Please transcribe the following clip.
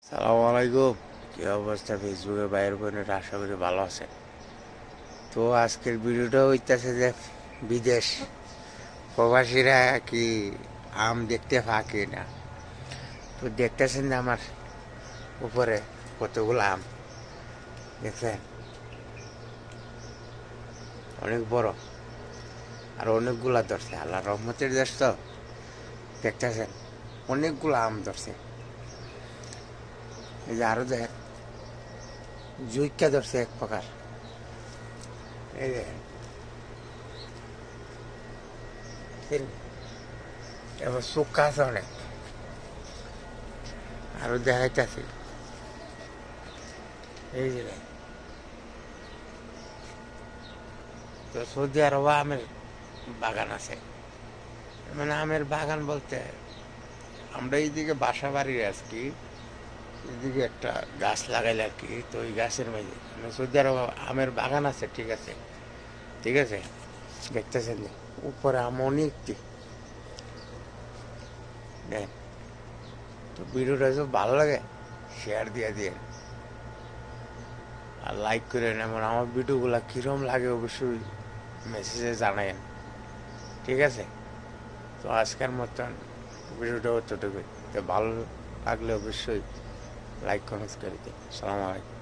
সালাম আলাইকুম। কি অবস্থা ফেসবুকে বাইরের বোনের, আশা করি ভালো আছেন। তো আজকের ভিডিওটা হইতেছে যে বিদেশ প্রবাসীরা কি আম দেখতে ফাঁকে না। তো দেখতেছেন যে আমার উপরে কতগুলো আম দেখছেন, অনেক বড় আর অনেকগুলা ধরছে। আল্লাহ রহমতের দেশ তো দেখতেছেন অনেকগুলো আম ধরছে। এই যে আরো দেখেন জুইকা ধরছে এক প্রকার। এই দেখেন এবার শুকা আছে অনেক, আরো দেখাইতেছি। এই যে দেখেন, তো সৌদি আরবে আমের বাগান আছে। মানে আমের বাগান বলতে আমরা এইদিকে বাসা বাড়ির আজকে এদিকে একটা গাছ লাগাইলে আর কি, তো ওই গাছের মাঝে মানে সৌদি আরবে আমের বাগান আছে। ঠিক আছে, ঠিক আছে, দেখতেছেন যে উপরে আম অনেকটি দেন। তো ভিডিওটা যদি ভালো লাগে শেয়ার দিয়ে দিয়ে আর লাইক করেন। এমন আমার ভিডিওগুলো কীরকম লাগে অবশ্যই মেসেজে জানায়েন। ঠিক আছে, তো আজকের মতন ভিডিওটা অতটুকুই। তো ভালো লাগলে অবশ্যই লাইক কমেন্টস করে দিন। সালাম আলাইকুম।